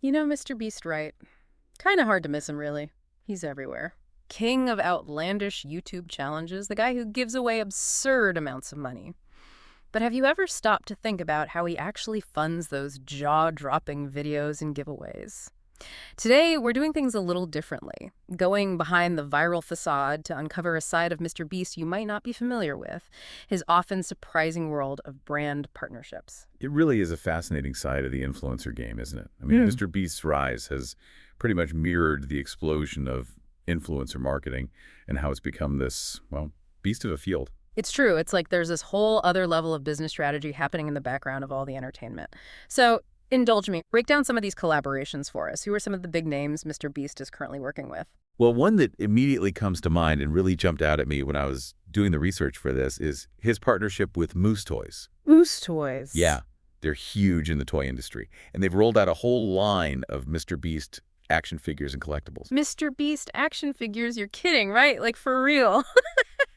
You know Mr. Beast, right? Kinda hard to miss him, really. He's everywhere. King of outlandish YouTube challenges, the guy who gives away absurd amounts of money. But have you ever stopped to think about how he actually funds those jaw-dropping videos and giveaways? Today, we're doing things a little differently, going behind the viral facade to uncover a side of Mr. Beast you might not be familiar with, his often surprising world of brand partnerships. It really is a fascinating side of the influencer game, isn't it? I mean, Mr. Beast's rise has pretty much mirrored the explosion of influencer marketing and how it's become this, well, beast of a field. It's true. It's like there's this whole other level of business strategy happening in the background of all the entertainment. So, indulge me. Break down some of these collaborations for us. Who are some of the big names Mr. Beast is currently working with? Well, one that immediately comes to mind and really jumped out at me when I was doing the research for this is his partnership with Moose Toys. Moose Toys. Yeah, they're huge in the toy industry, and they've rolled out a whole line of Mr. Beast action figures and collectibles. Mr. Beast action figures? You're kidding, right? Like, for real.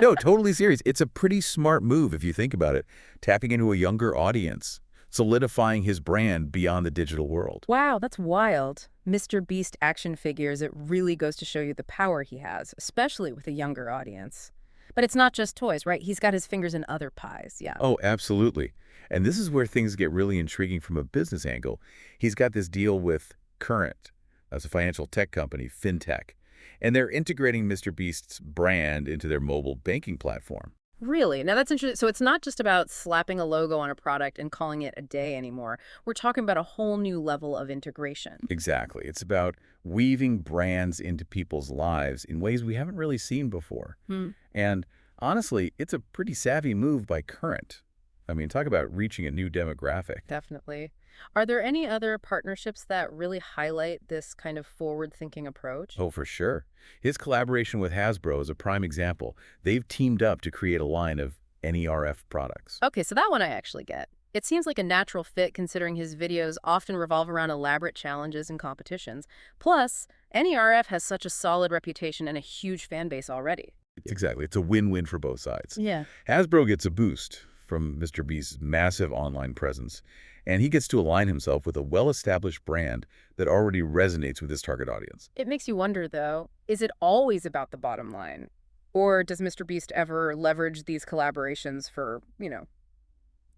No, totally serious. It's a pretty smart move if you think about it, tapping into a younger audience, solidifying his brand beyond the digital world. Wow, that's wild. Mr. Beast action figures, it really goes to show you the power he has, especially with a younger audience. But it's not just toys, right? He's got his fingers in other pies, yeah. Oh, absolutely. And this is where things get really intriguing from a business angle. He's got this deal with Current, as a financial tech company, fintech, and they're integrating Mr. Beast's brand into their mobile banking platform. Really? Now that's interesting. So it's not just about slapping a logo on a product and calling it a day anymore. We're talking about a whole new level of integration. Exactly. It's about weaving brands into people's lives in ways we haven't really seen before. And honestly, it's a pretty savvy move by Current. I mean, talk about reaching a new demographic. Definitely. Are there any other partnerships that really highlight this kind of forward-thinking approach? Oh, for sure. His collaboration with Hasbro is a prime example. They've teamed up to create a line of NERF products. Okay, so that one I actually get. It seems like a natural fit considering his videos often revolve around elaborate challenges and competitions. Plus, NERF has such a solid reputation and a huge fan base already. Exactly. It's a win-win for both sides. Yeah. Hasbro gets a boost from Mr. Beast's massive online presence, and he gets to align himself with a well-established brand that already resonates with his target audience. It makes you wonder, though, is it always about the bottom line? Or does Mr. Beast ever leverage these collaborations for,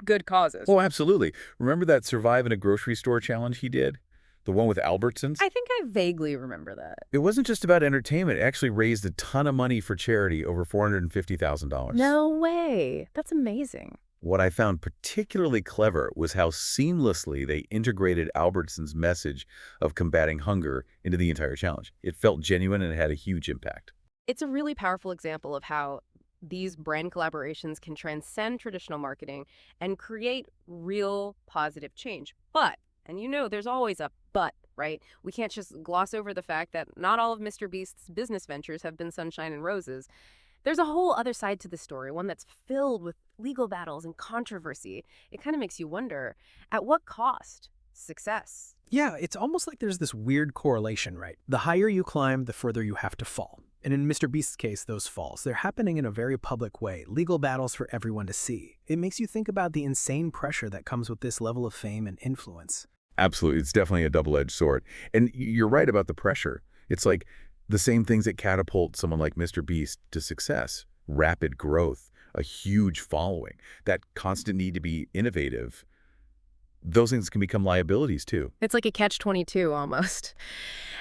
good causes? Oh, absolutely. Remember that Survive in a Grocery Store challenge he did? The one with Albertsons? I think I vaguely remember that. It wasn't just about entertainment. It actually raised a ton of money for charity, over $450,000. No way. That's amazing. What I found particularly clever was how seamlessly they integrated Albertsons' message of combating hunger into the entire challenge. It felt genuine and it had a huge impact. It's a really powerful example of how these brand collaborations can transcend traditional marketing and create real positive change. But, and there's always a but, right? We can't just gloss over the fact that not all of Mr. Beast's business ventures have been sunshine and roses. There's a whole other side to the story, one that's filled with legal battles and controversy. It kind of makes you wonder, at what cost? Success. Yeah, it's almost like there's this weird correlation, right? The higher you climb, the further you have to fall. And in Mr. Beast's case, those falls, they're happening in a very public way, legal battles for everyone to see. It makes you think about the insane pressure that comes with this level of fame and influence. Absolutely. It's definitely a double-edged sword. And you're right about the pressure. It's like the same things that catapult someone like Mr. Beast to success. Rapid growth, a huge following, that constant need to be innovative. Those things can become liabilities too. It's like a catch-22 almost.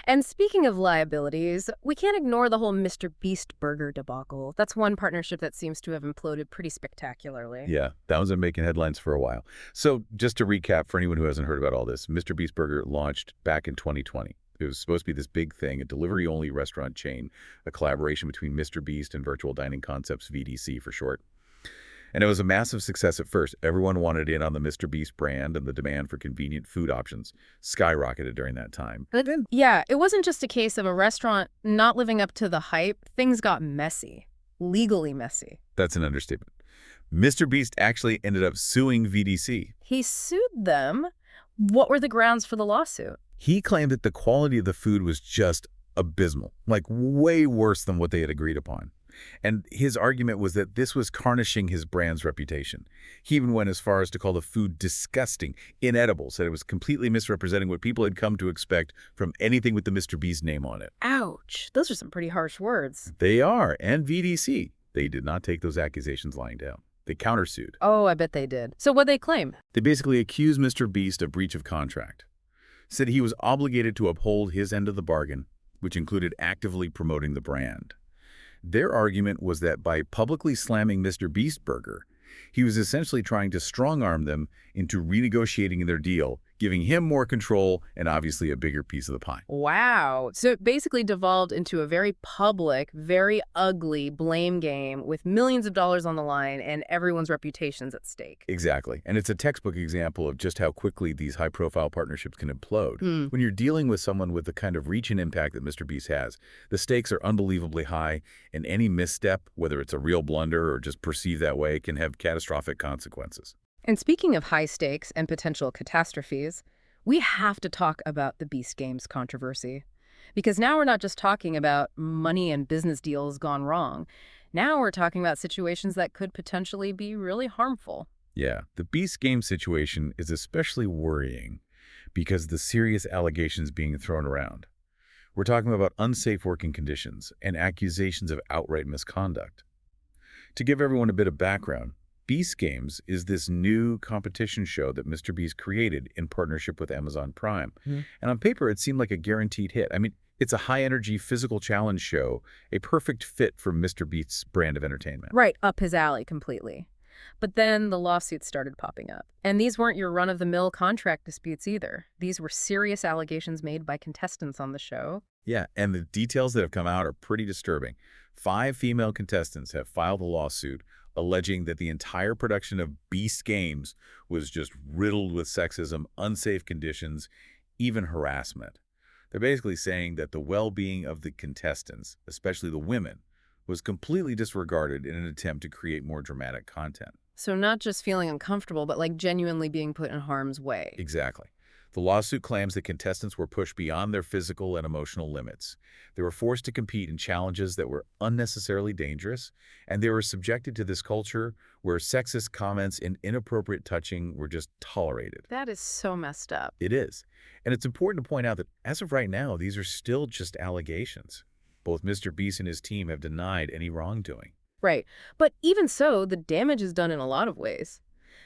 And speaking of liabilities, we can't ignore the whole Mr. Beast burger debacle. That's one partnership that seems to have imploded pretty spectacularly. Yeah, that was making headlines for a while. So just to recap for anyone who hasn't heard about all this, Mr. Beast Burger launched back in 2020. It was supposed to be this big thing, a delivery-only restaurant chain, a collaboration between Mr. Beast and Virtual Dining Concepts, VDC for short. And it was a massive success at first. Everyone wanted in on the Mr. Beast brand, and the demand for convenient food options skyrocketed during that time. Yeah, it wasn't just a case of a restaurant not living up to the hype. Things got messy, legally messy. That's an understatement. Mr. Beast actually ended up suing VDC. He sued them? What were the grounds for the lawsuit? He claimed that the quality of the food was just abysmal, like way worse than what they had agreed upon. And his argument was that this was tarnishing his brand's reputation. He even went as far as to call the food disgusting, inedible, said it was completely misrepresenting what people had come to expect from anything with the Mr. Beast name on it. Ouch. Those are some pretty harsh words. They are, and VDC. They did not take those accusations lying down. They countersued. Oh, I bet they did. So what'd they claim? They basically accused Mr. Beast of breach of contract. Said he was obligated to uphold his end of the bargain, which included actively promoting the brand. Their argument was that by publicly slamming Mr. Beast Burger, he was essentially trying to strong-arm them into renegotiating their deal, giving him more control and obviously a bigger piece of the pie. Wow. So it basically devolved into a very public, very ugly blame game with millions of dollars on the line and everyone's reputations at stake. Exactly. And it's a textbook example of just how quickly these high-profile partnerships can implode. When you're dealing with someone with the kind of reach and impact that Mr. Beast has, the stakes are unbelievably high, and any misstep, whether it's a real blunder or just perceived that way, can have catastrophic consequences. And speaking of high stakes and potential catastrophes, we have to talk about the Beast Games controversy. Because now we're not just talking about money and business deals gone wrong. Now we're talking about situations that could potentially be really harmful. Yeah, the Beast Game situation is especially worrying because of the serious allegations being thrown around. We're talking about unsafe working conditions and accusations of outright misconduct. To give everyone a bit of background, Beast Games is this new competition show that Mr. Beast created in partnership with Amazon Prime. And on paper, it seemed like a guaranteed hit. I mean, it's a high-energy physical challenge show, a perfect fit for Mr. Beast's brand of entertainment. Right, up his alley completely. But then the lawsuits started popping up. And these weren't your run-of-the-mill contract disputes either. These were serious allegations made by contestants on the show. Yeah, and the details that have come out are pretty disturbing. 5 female contestants have filed a lawsuit alleging that the entire production of Beast Games was just riddled with sexism, unsafe conditions, even harassment. They're basically saying that the well-being of the contestants, especially the women, was completely disregarded in an attempt to create more dramatic content. So not just feeling uncomfortable, but like genuinely being put in harm's way. Exactly. The lawsuit claims that contestants were pushed beyond their physical and emotional limits. They were forced to compete in challenges that were unnecessarily dangerous, and they were subjected to this culture where sexist comments and inappropriate touching were just tolerated. That is so messed up. It is. And it's important to point out that as of right now, these are still just allegations. Both Mr. Beast and his team have denied any wrongdoing. Right. But even so, the damage is done in a lot of ways.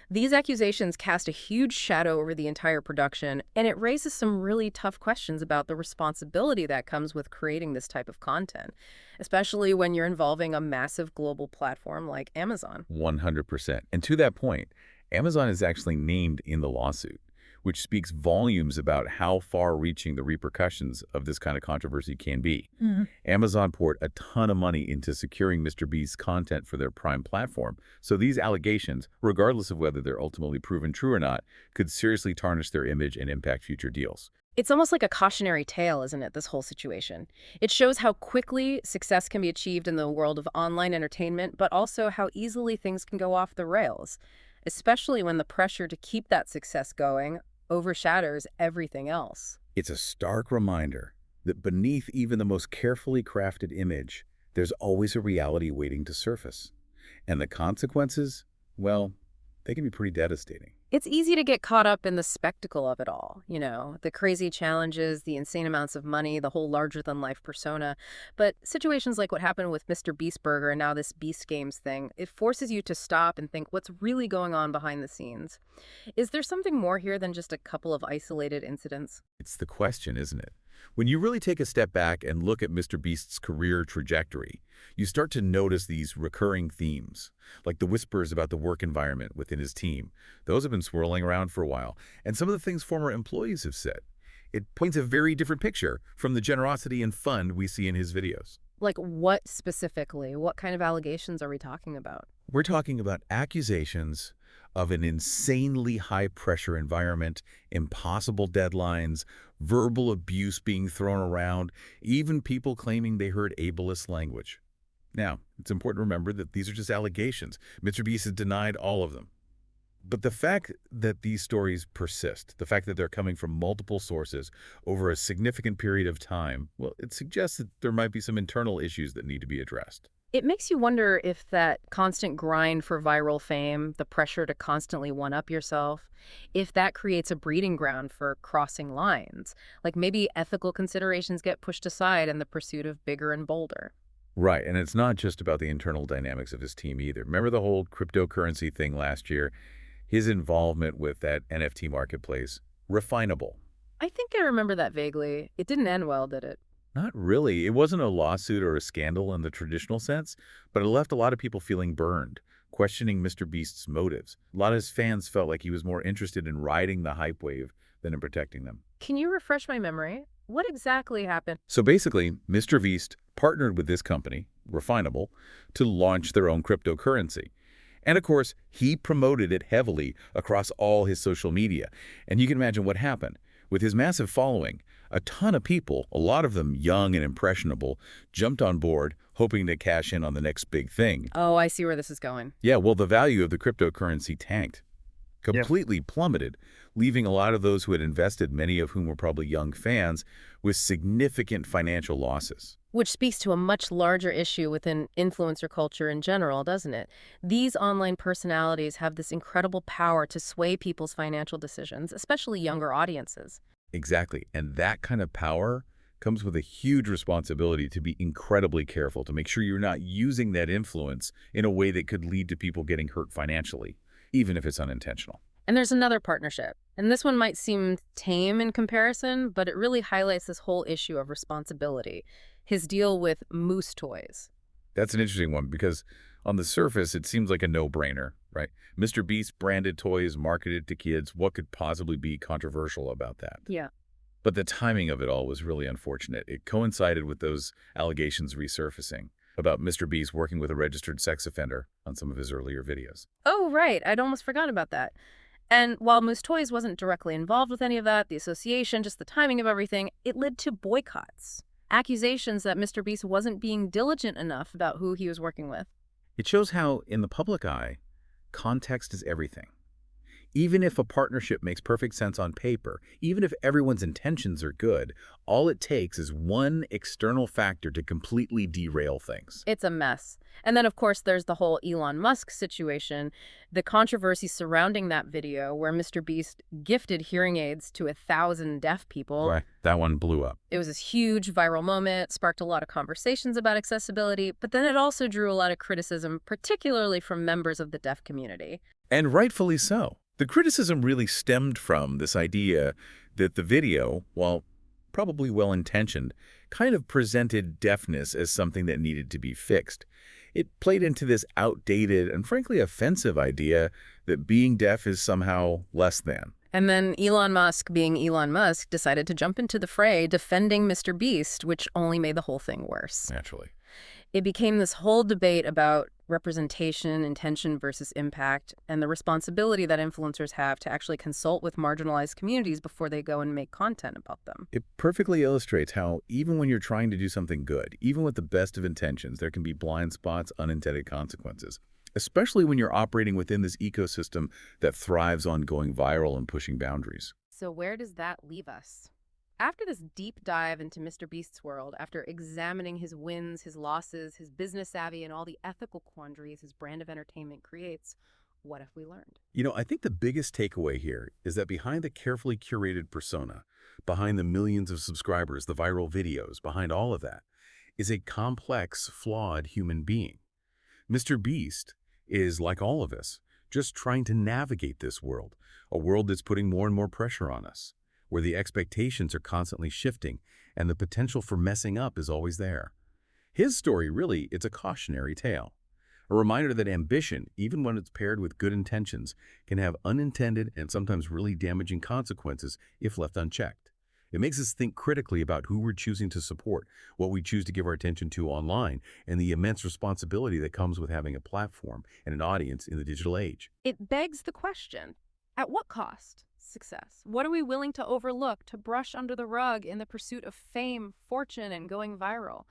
These accusations cast a huge shadow over the entire production, and it raises some really tough questions about the responsibility that comes with creating this type of content, especially when you're involving a massive global platform like Amazon. 100%. And to that point, Amazon is actually named in the lawsuit, which speaks volumes about how far-reaching the repercussions of this kind of controversy can be. Amazon poured a ton of money into securing Mr. Beast's content for their Prime platform, so these allegations, regardless of whether they're ultimately proven true or not, could seriously tarnish their image and impact future deals. It's almost like a cautionary tale, isn't it, this whole situation? It shows how quickly success can be achieved in the world of online entertainment, but also how easily things can go off the rails, especially when the pressure to keep that success going overshadows everything else. It's a stark reminder that beneath even the most carefully crafted image, there's always a reality waiting to surface. And the consequences, well, they can be pretty devastating. It's easy to get caught up in the spectacle of it all, you know, the crazy challenges, the insane amounts of money, the whole larger-than-life persona. But situations like what happened with Mr. Beast Burger and now this Beast Games thing, it forces you to stop and think what's really going on behind the scenes. Is there something more here than just a couple of isolated incidents? It's the question, isn't it? When you really take a step back and look at Mr. Beast's career trajectory, you start to notice these recurring themes, like the whispers about the work environment within his team. Those have been swirling around for a while, and some of the things former employees have said. It paints a very different picture from the generosity and fun we see in his videos. Like what specifically? What kind of allegations are we talking about? We're talking about accusations of an insanely high-pressure environment, impossible deadlines, verbal abuse being thrown around, even people claiming they heard ableist language. Now, it's important to remember that these are just allegations. Mr. Beast has denied all of them. But the fact that these stories persist, the fact that they're coming from multiple sources over a significant period of time, well, it suggests that there might be some internal issues that need to be addressed. It makes you wonder if that constant grind for viral fame, the pressure to constantly one-up yourself, if that creates a breeding ground for crossing lines. Like maybe ethical considerations get pushed aside in the pursuit of bigger and bolder. Right, and it's not just about the internal dynamics of his team either. Remember the whole cryptocurrency thing last year? His involvement with that NFT marketplace? Refinable. I think I remember that vaguely. It didn't end well, did it? Not really. It wasn't a lawsuit or a scandal in the traditional sense, but it left a lot of people feeling burned, questioning Mr. Beast's motives. A lot of his fans felt like he was more interested in riding the hype wave than in protecting them. Can you refresh my memory? What exactly happened? So basically, Mr. Beast partnered with this company, Refinable, to launch their own cryptocurrency. And of course, he promoted it heavily across all his social media. And you can imagine what happened. With his massive following, a ton of people, a lot of them young and impressionable, jumped on board, hoping to cash in on the next big thing. Oh, I see where this is going. Yeah, well, the value of the cryptocurrency tanked, Yeah. completely plummeted, leaving a lot of those who had invested, many of whom were probably young fans, with significant financial losses. Which speaks to a much larger issue within influencer culture in general, doesn't it? These online personalities have this incredible power to sway people's financial decisions, especially younger audiences. Exactly. And that kind of power comes with a huge responsibility to be incredibly careful, to make sure you're not using that influence in a way that could lead to people getting hurt financially, even if it's unintentional. And there's another partnership. And this one might seem tame in comparison, but it really highlights this whole issue of responsibility. His deal with Moose Toys. That's an interesting one because on the surface, it seems like a no-brainer, right? Mr. Beast branded toys marketed to kids. What could possibly be controversial about that? Yeah. But the timing of it all was really unfortunate. It coincided with those allegations resurfacing about Mr. Beast working with a registered sex offender on some of his earlier videos. Oh, right. I'd almost forgotten about that. And while Moose Toys wasn't directly involved with any of that, the association, just the timing of everything, it led to boycotts. Accusations that Mr. Beast wasn't being diligent enough about who he was working with. It shows how, in the public eye, context is everything. Even if a partnership makes perfect sense on paper, even if everyone's intentions are good, all it takes is one external factor to completely derail things. It's a mess. And then, of course, there's the whole Elon Musk situation, the controversy surrounding that video where Mr. Beast gifted hearing aids to 1,000 deaf people. Right, that one blew up. It was this huge viral moment, sparked a lot of conversations about accessibility, but then it also drew a lot of criticism, particularly from members of the deaf community. And rightfully so. The criticism really stemmed from this idea that the video, while probably well-intentioned, kind of presented deafness as something that needed to be fixed. It played into this outdated and frankly offensive idea that being deaf is somehow less than. And then Elon Musk, being Elon Musk, decided to jump into the fray, defending Mr. Beast, which only made the whole thing worse. Naturally. It became this whole debate about representation, intention versus impact, and the responsibility that influencers have to actually consult with marginalized communities before they go and make content about them. It perfectly illustrates how even when you're trying to do something good, even with the best of intentions, there can be blind spots, unintended consequences, especially when you're operating within this ecosystem that thrives on going viral and pushing boundaries. So where does that leave us? After this deep dive into Mr. Beast's world, after examining his wins, his losses, his business savvy, and all the ethical quandaries his brand of entertainment creates, what have we learned? You know, I think the biggest takeaway here is that behind the carefully curated persona, behind the millions of subscribers, the viral videos, behind all of that, is a complex, flawed human being. Mr. Beast is, like all of us, just trying to navigate this world, a world that's putting more and more pressure on us, where the expectations are constantly shifting and the potential for messing up is always there. His story, really, it's a cautionary tale. A reminder that ambition, even when it's paired with good intentions, can have unintended and sometimes really damaging consequences if left unchecked. It makes us think critically about who we're choosing to support, what we choose to give our attention to online, and the immense responsibility that comes with having a platform and an audience in the digital age. It begs the question, at what cost? Success. What are we willing to overlook, to brush under the rug in the pursuit of fame, fortune, and going viral?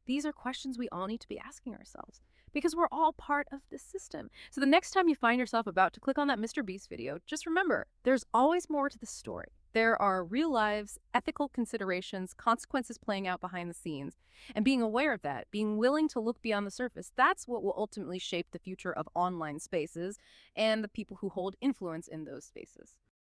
These are questions we all need to be asking ourselves because we're all part of this system. So the next time you find yourself about to click on that Mr. Beast video, just remember, there's always more to the story. There are real lives, ethical considerations, consequences playing out behind the scenes. And being aware of that, being willing to look beyond the surface, that's what will ultimately shape the future of online spaces and the people who hold influence in those spaces.